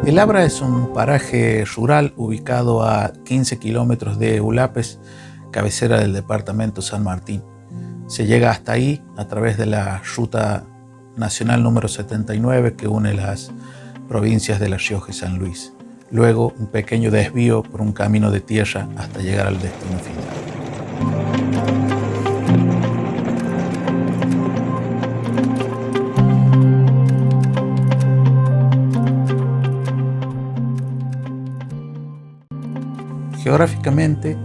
El Abra es un paraje rural ubicado a 15 kilómetros de Ulapes, cabecera del departamento San Martín. Se llega hasta ahí a través de la ruta nacional número 79 que une las provincias de La Rioja y San Luis. Luego un pequeño desvío por un camino de tierra hasta llegar al destino final. Geográficamente,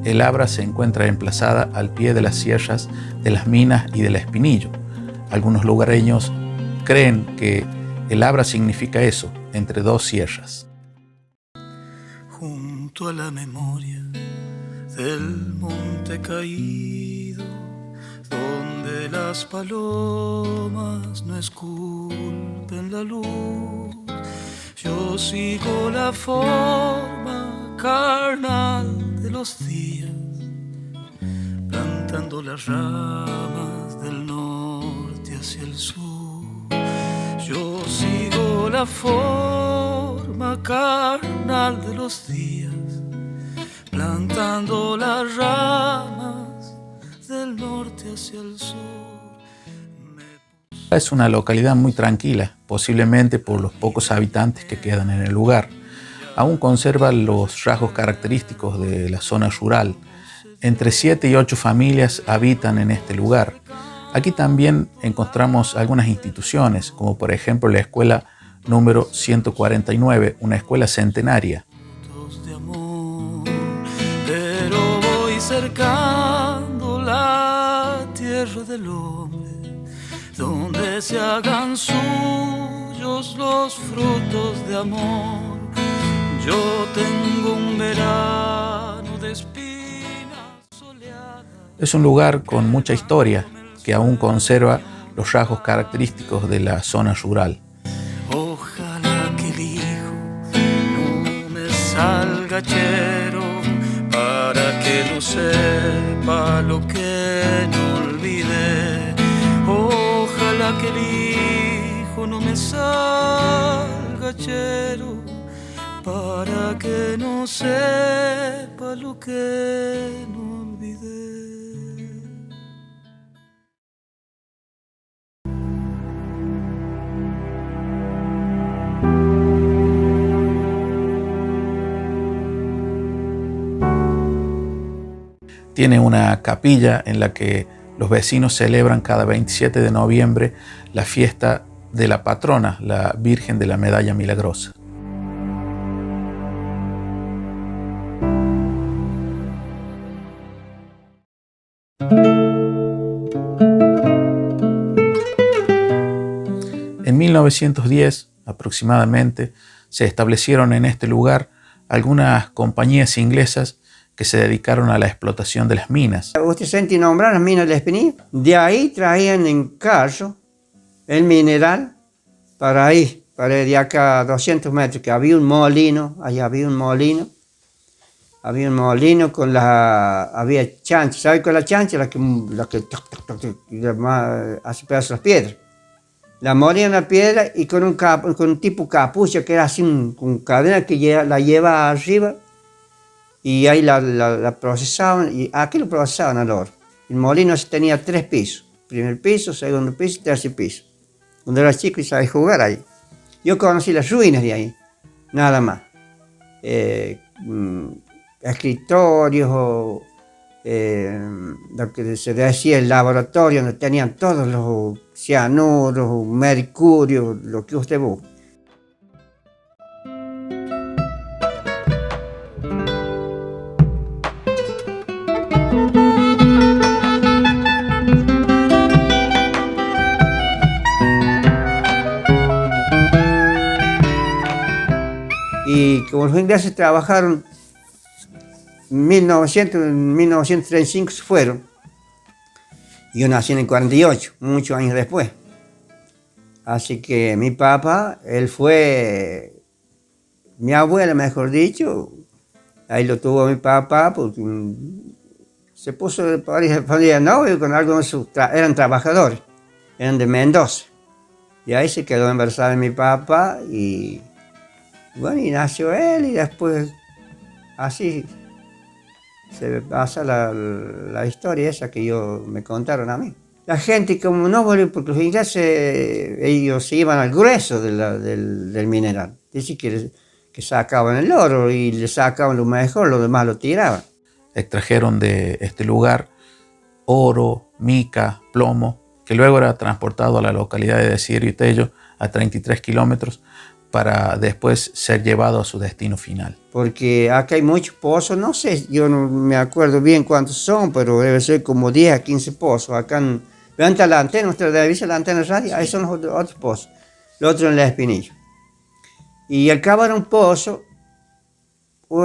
el Abra se encuentra emplazada al pie de las sierras de las Minas y del Espinillo. Algunos lugareños creen que el Abra significa eso, entre dos sierras. Junto a la memoria del monte caído, donde las palomas no esculpen la luz, yo sigo la forma carnal de los días, plantando las ramas del norte hacia el sur. Yo sigo la forma carnal de los días, plantando las ramas del norte hacia el sur. Es una localidad muy tranquila, posiblemente por los pocos habitantes que quedan en el lugar. Aún conserva los rasgos característicos de la zona rural. Entre 7 y 8 familias habitan en este lugar. Aquí también encontramos algunas instituciones, como por ejemplo la escuela número 149, una escuela centenaria. De amor, pero voy cercando la tierra del hombre, donde se hagan suyos los frutos de amor. Yo tengo un verano de espinas soleadas. Es un lugar con mucha historia que aún conserva los rasgos característicos de la zona rural. Ojalá que el hijo no me salga chero, para que no sepa lo que no olvidé. Ojalá que el hijo no me salga chero, para que no sepa lo que no olvidé. Tiene una capilla en la que los vecinos celebran cada 27 de noviembre la fiesta de la patrona, la Virgen de la Medalla Milagrosa. En 1910, aproximadamente, se establecieron en este lugar algunas compañías inglesas que se dedicaron a la explotación de las minas. Usted sentí nombrar las minas del Espinillo. De ahí traían en carro el mineral para ahí, para de acá a 200 metros, que había un molino, allá había un molino. Había un molino con había chancha, ¿sabe cuál es la chancha? La que hace pedazos las piedras. La molían la piedra y con un tipo capucha que era así, con cadena que la lleva arriba, y ahí la procesaban, y aquí lo procesaban al oro. El molino tenía 3 pisos, primer piso, segundo piso y tercer piso. Cuando era chico y sabía jugar ahí. Yo conocí las ruinas de ahí, nada más. Escritorios, lo que se decía el laboratorio, donde tenían todos los cianuros, mercurio, lo que usted busque. Y como los ingleses trabajaron, en 1935 se fueron. Yo nací en el 48, muchos años después. Así que mi papá, mi abuela, mejor dicho, ahí lo tuvo mi papá, porque se puso de novio con algunos, eran trabajadores, eran de Mendoza. Y ahí se quedó embarazada de mi papá y Bueno, y nació él y después así se pasa la historia esa que me contaron a mí. La gente como no volvió, porque los ingleses, ellos se iban al grueso del mineral. Dice que sacaban el oro y le sacaban lo mejor, lo demás lo tiraban. Extrajeron de este lugar oro, mica, plomo, que luego era transportado a la localidad de Desiderio y Tello, a 33 kilómetros, para después ser llevado a su destino final. Porque acá hay muchos pozos, no sé, yo no me acuerdo bien cuántos son, pero debe ser como 10 a 15 pozos. Acá vean la antena, usted debe ver la antena radio, ahí son los otros pozos, los otros en la Espinilla. Y al cavar un pozo,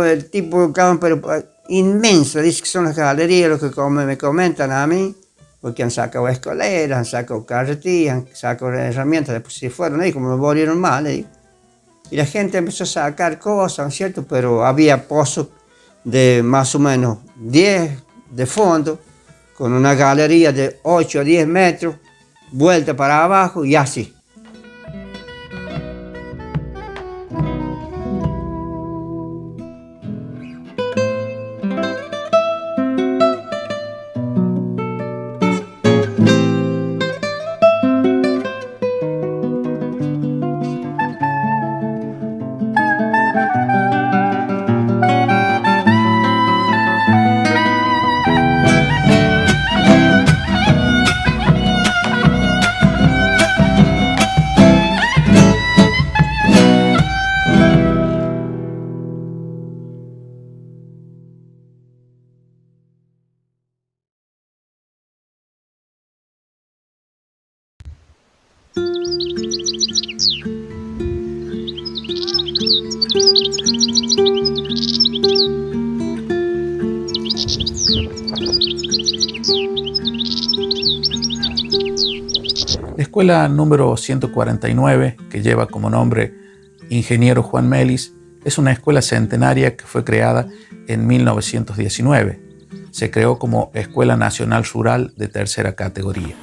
el tipo cavan, pero inmenso, dice que son las galerías, lo que me comentan a mí, porque han sacado escaleras, han sacado carretillas, han sacado herramientas, después se fueron ahí, como me volvieron mal ahí. Y la gente empezó a sacar cosas, ¿cierto? Pero había pozos de más o menos 10 de fondo, con una galería de 8 a 10 metros, vuelta para abajo y así. La escuela número 149, que lleva como nombre Ingeniero Juan Melis, es una escuela centenaria que fue creada en 1919. Se creó como Escuela Nacional Rural de tercera categoría.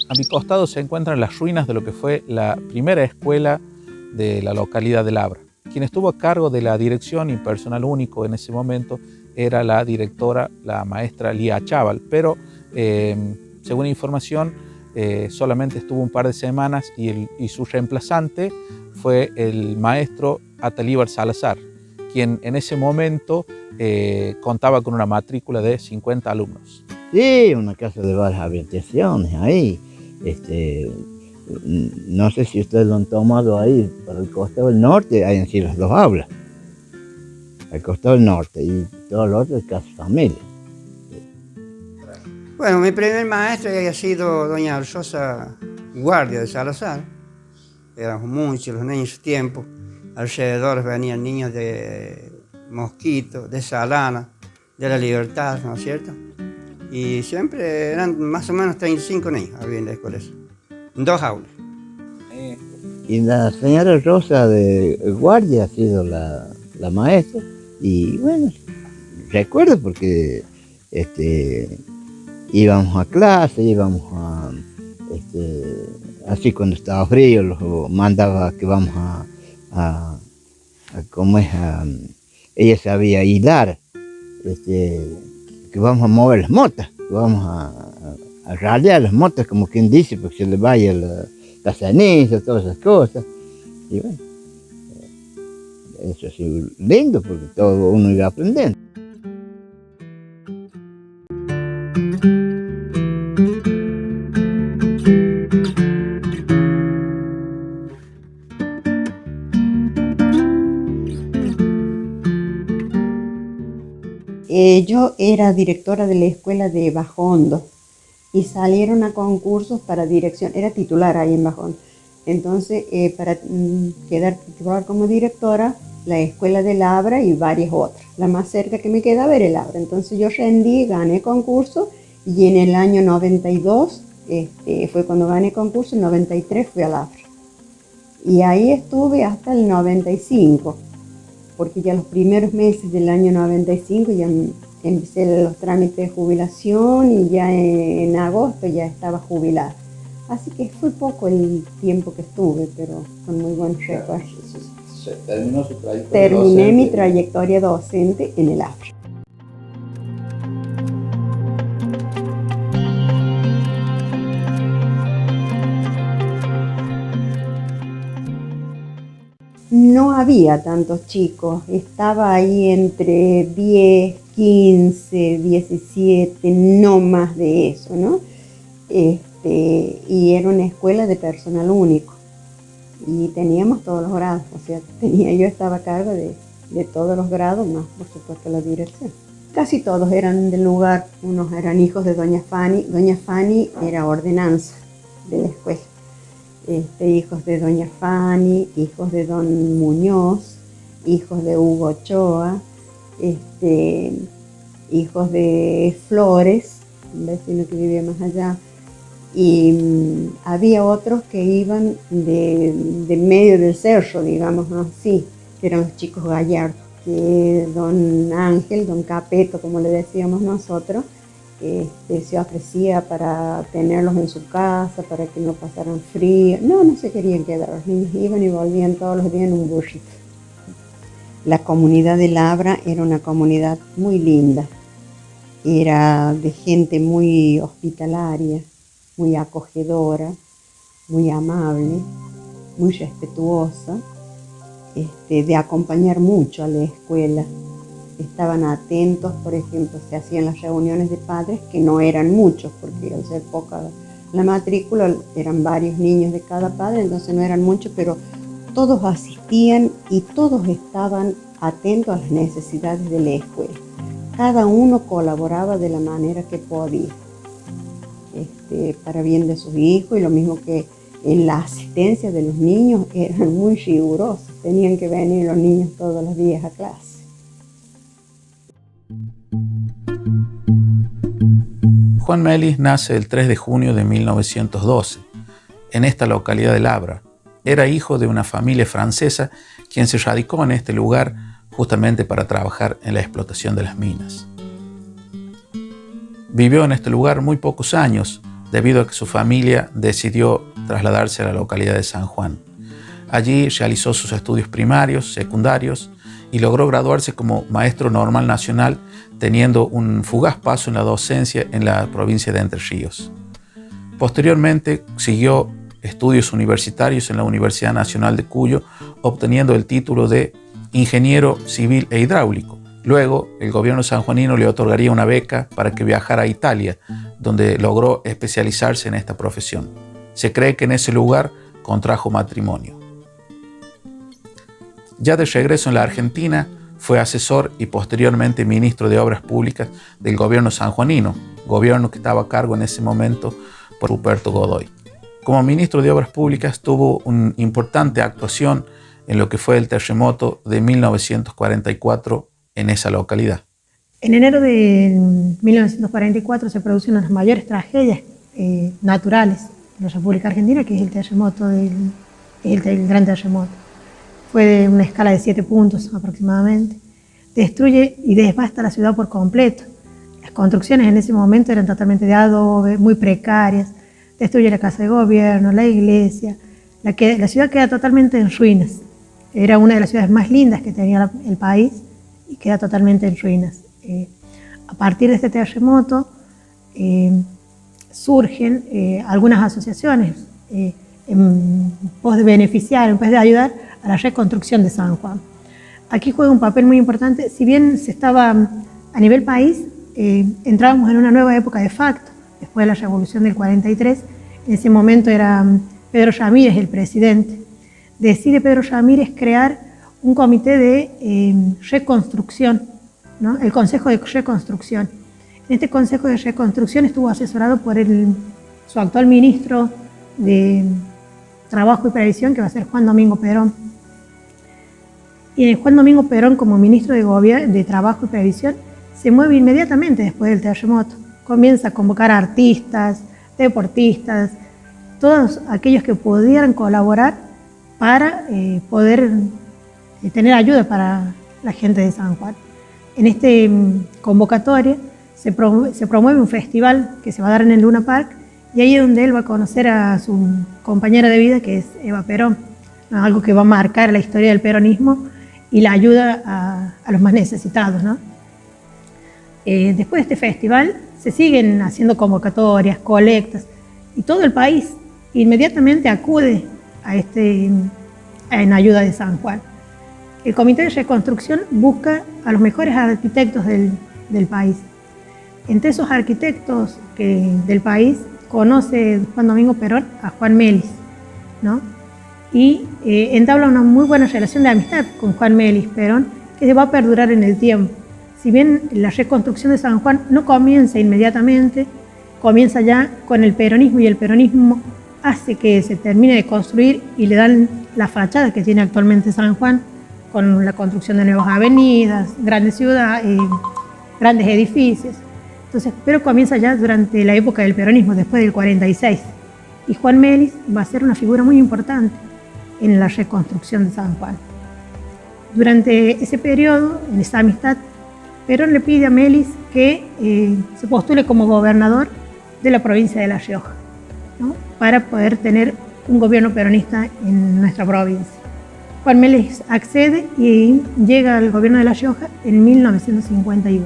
A mi costado se encuentran las ruinas de lo que fue la primera escuela de la localidad de Labra. Quien estuvo a cargo de la dirección y personal único en ese momento era la directora, la maestra Lía Chaval, pero según información solamente estuvo un par de semanas y su reemplazante fue el maestro Atalíbar Salazar, quien en ese momento contaba con una matrícula de 50 alumnos. Sí, una casa de varias habitaciones ahí. No sé si ustedes lo han tomado ahí, para el costado del norte hay en sí las dos aulas. Al costado del norte y todo lo otro es casa familia. Bueno, mi primer maestro había sido doña Alzosa Guardia de Salazar. Éramos muchos los niños en ese tiempo. Alrededor venían niños de Mosquito, de Salana, de La Libertad, ¿no es cierto? Y siempre eran más o menos 35 niños, había en la escuela, en dos aulas. Y la señora Rosa de Guardia ha sido la maestra. Y bueno, recuerdo porque íbamos a clase, íbamos a, así cuando estaba frío, los mandaba que vamos ella sabía hilar, que vamos a mover las motas, que vamos a ralear las motas, como quien dice, porque se le vaya la ceniza, todas esas cosas. Y bueno, eso ha sido lindo porque todo uno iba aprendiendo. Yo era directora de la escuela de Bajo Hondo y salieron a concursos para dirección, era titular ahí en Bajo Hondo. Entonces, para quedar titular como directora, la escuela de Labra y varias otras. La más cerca que me quedaba era el Labra. Entonces yo rendí, gané concurso y en el año 92 fue cuando gané concurso, en 93 fui a Labra. Y ahí estuve hasta el 95, porque ya los primeros meses del año 95 ya empecé los trámites de jubilación y ya en agosto ya estaba jubilada. Así que fue poco el tiempo que estuve, pero con muy buenos recuerdos. Terminó su trayectoria Terminé docente. mi trayectoria docente en el AFRA. No había tantos chicos, estaba ahí entre 10, 15, 17, no más de eso, ¿no? Y era una escuela de personal único y teníamos todos los grados, o sea, yo estaba a cargo de todos los grados, más por supuesto la dirección. Casi todos eran del lugar, unos eran hijos de Doña Fanny. Doña Fanny era ordenanza de la escuela. Hijos de Doña Fanny, hijos de Don Muñoz, hijos de Hugo Ochoa, hijos de Flores, un vecino que vivía más allá, y había otros que iban de medio del cerro, digamos así, que eran los chicos gallardos, que Don Ángel, Don Capeto, como le decíamos nosotros, se ofrecía para tenerlos en su casa, para que no pasaran frío. No se querían quedar, los niños iban y volvían todos los días en un burrito. La comunidad de Labra era una comunidad muy linda, era de gente muy hospitalaria, muy acogedora, muy amable, muy respetuosa, de acompañar mucho a la escuela. Estaban atentos, por ejemplo, se hacían las reuniones de padres, que no eran muchos, porque al ser poca la matrícula, eran varios niños de cada padre, entonces no eran muchos, pero todos asistían y todos estaban atentos a las necesidades de la escuela. Cada uno colaboraba de la manera que podía, para bien de sus hijos, y lo mismo que en la asistencia de los niños eran muy rigurosos, tenían que venir los niños todos los días a clase. Juan Melis nace el 3 de junio de 1912, en esta localidad de Labra. Era hijo de una familia francesa quien se radicó en este lugar justamente para trabajar en la explotación de las minas. Vivió en este lugar muy pocos años, debido a que su familia decidió trasladarse a la localidad de San Juan. Allí realizó sus estudios primarios, secundarios y logró graduarse como maestro normal nacional, teniendo un fugaz paso en la docencia en la provincia de Entre Ríos. Posteriormente siguió estudios universitarios en la Universidad Nacional de Cuyo, obteniendo el título de ingeniero civil e hidráulico. Luego, el gobierno sanjuanino le otorgaría una beca para que viajara a Italia, donde logró especializarse en esta profesión. Se cree que en ese lugar contrajo matrimonio. Ya de regreso en la Argentina, fue asesor y posteriormente ministro de Obras Públicas del gobierno sanjuanino, gobierno que estaba a cargo en ese momento por Ruperto Godoy. Como ministro de Obras Públicas tuvo una importante actuación en lo que fue el terremoto de 1944 en esa localidad. En enero de 1944 se produce una de las mayores tragedias naturales de la República Argentina, que es el terremoto, el gran terremoto. Fue de una escala de 7 puntos aproximadamente. Destruye y devasta la ciudad por completo. Las construcciones en ese momento eran totalmente de adobe, muy precarias. Destruye la casa de gobierno, la iglesia. La ciudad queda totalmente en ruinas. Era una de las ciudades más lindas que tenía el país y queda totalmente en ruinas. A partir de este terremoto surgen algunas asociaciones en pos de beneficiar, en pos de ayudar a la reconstrucción de San Juan. Aquí juega un papel muy importante. Si bien se estaba a nivel país, entrábamos en una nueva época de facto, después de la Revolución del 43. En ese momento era Pedro Ramírez el presidente. Decide Pedro Ramírez crear un comité de reconstrucción, ¿no? El Consejo de Reconstrucción. En este Consejo de Reconstrucción estuvo asesorado por su actual ministro de Trabajo y Previsión, que va a ser Juan Domingo Perón. Y Juan Domingo Perón, como ministro de Trabajo y Previsión, se mueve inmediatamente después del terremoto. Comienza a convocar artistas, deportistas, todos aquellos que pudieran colaborar para poder tener ayuda para la gente de San Juan. En esta convocatoria se promueve un festival que se va a dar en el Luna Park Y ahí es donde él va a conocer a su compañera de vida, que es Eva Perón, ¿no? Algo que va a marcar la historia del peronismo y la ayuda a los más necesitados, ¿no? Después de este festival se siguen haciendo convocatorias, colectas, y todo el país inmediatamente acude en ayuda de San Juan. El Comité de Reconstrucción busca a los mejores arquitectos del país. Entre esos arquitectos del país conoce Juan Domingo Perón a Juan Melis, ¿no? Y entabla una muy buena relación de amistad con Juan Melis Perón, que se va a perdurar en el tiempo. Si bien la reconstrucción de San Juan no comienza inmediatamente, comienza ya con el peronismo, y el peronismo hace que se termine de construir y le dan la fachada que tiene actualmente San Juan, con la construcción de nuevas avenidas, grandes ciudades, grandes edificios. Entonces, pero comienza ya durante la época del peronismo, después del 46. Y Juan Melis va a ser una figura muy importante en la reconstrucción de San Juan. Durante ese periodo, en esa amistad, Perón le pide a Melis que se postule como gobernador de la provincia de La Rioja, ¿no? Para poder tener un gobierno peronista en nuestra provincia. Juan Melis accede y llega al gobierno de La Rioja en 1951.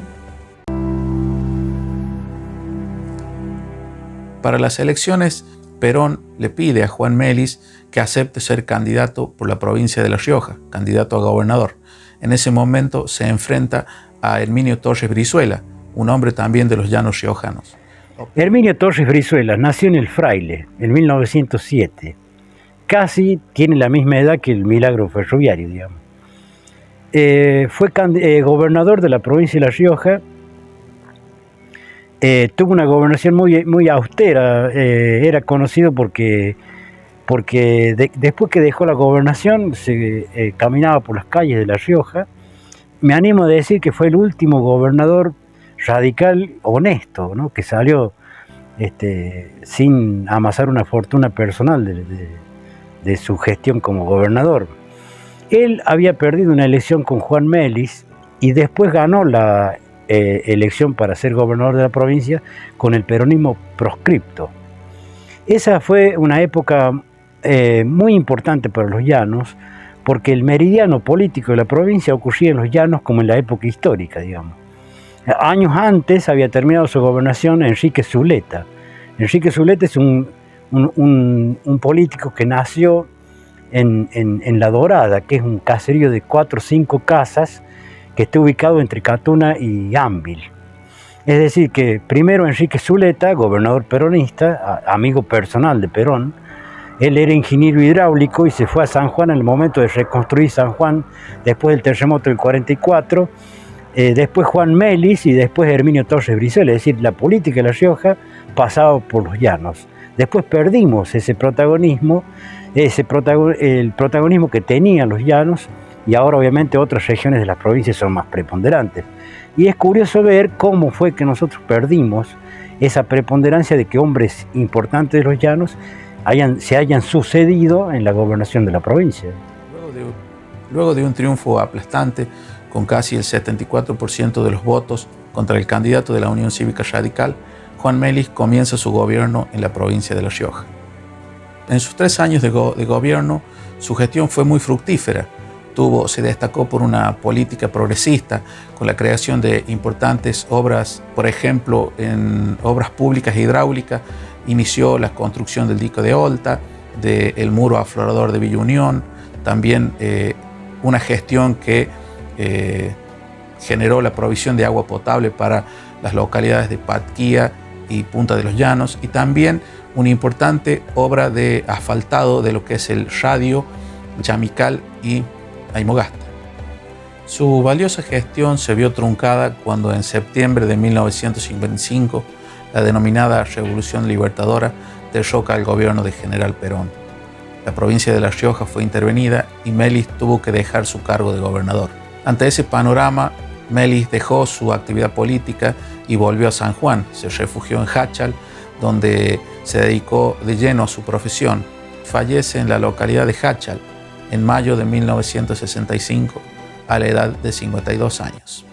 Para las elecciones, Perón le pide a Juan Melis que acepte ser candidato por la provincia de La Rioja, candidato a gobernador. En ese momento se enfrenta a Herminio Torres Brizuela, un hombre también de los llanos riojanos. Herminio Torres Brizuela nació en El Fraile en 1907. Casi tiene la misma edad que el Milagro Ferroviario, digamos. Fue gobernador de la provincia de La Rioja. Tuvo una gobernación muy austera. Era conocido porque después que dejó la gobernación se caminaba por las calles de La Rioja. Me animo a decir que fue el último gobernador radical honesto, ¿no? Que salió sin amasar una fortuna personal de su gestión como gobernador. Él había perdido una elección con Juan Melis y después ganó la elección para ser gobernador de la provincia con el peronismo proscripto. Esa fue una época muy importante para los llanos, porque el meridiano político de la provincia ocurría en los llanos como en la época histórica, digamos. Años antes había terminado su gobernación Enrique Zuleta. Enrique Zuleta es un político que nació en La Dorada, que es un caserío de 4 o 5 casas que está ubicado entre Catuna y Ámbil. Es decir, que primero Enrique Zuleta, gobernador peronista, amigo personal de Perón, él era ingeniero hidráulico y se fue a San Juan en el momento de reconstruir San Juan después del terremoto del 44, después Juan Melis y después Herminio Torres Brizuela. Es decir, la política de La Rioja pasaba por los llanos. Después perdimos ese protagonismo, el protagonismo que tenían los llanos, y ahora obviamente otras regiones de las provincias son más preponderantes. Y es curioso ver cómo fue que nosotros perdimos esa preponderancia de que hombres importantes de los llanos se hayan sucedido en la gobernación de la provincia. Luego de un triunfo aplastante, con casi el 74% de los votos contra el candidato de la Unión Cívica Radical, Juan Melis comienza su gobierno en la provincia de La Rioja. En sus 3 años de gobierno, su gestión fue muy fructífera. Se destacó por una política progresista, con la creación de importantes obras, por ejemplo, en obras públicas hidráulicas. Inició la construcción del dique de Olta, del muro aflorador de Villa Unión, también una gestión que generó la provisión de agua potable para las localidades de Patquía y Punta de los Llanos, y también una importante obra de asfaltado de lo que es el radio Chamical y Aymogasta. Su valiosa gestión se vio truncada cuando en septiembre de 1955 la denominada Revolución Libertadora derroca al gobierno de General Perón. La provincia de La Rioja fue intervenida y Melis tuvo que dejar su cargo de gobernador. Ante ese panorama, Melis dejó su actividad política y volvió a San Juan. Se refugió en Jáchal, donde se dedicó de lleno a su profesión. Fallece en la localidad de Jáchal en mayo de 1965 a la edad de 52 años.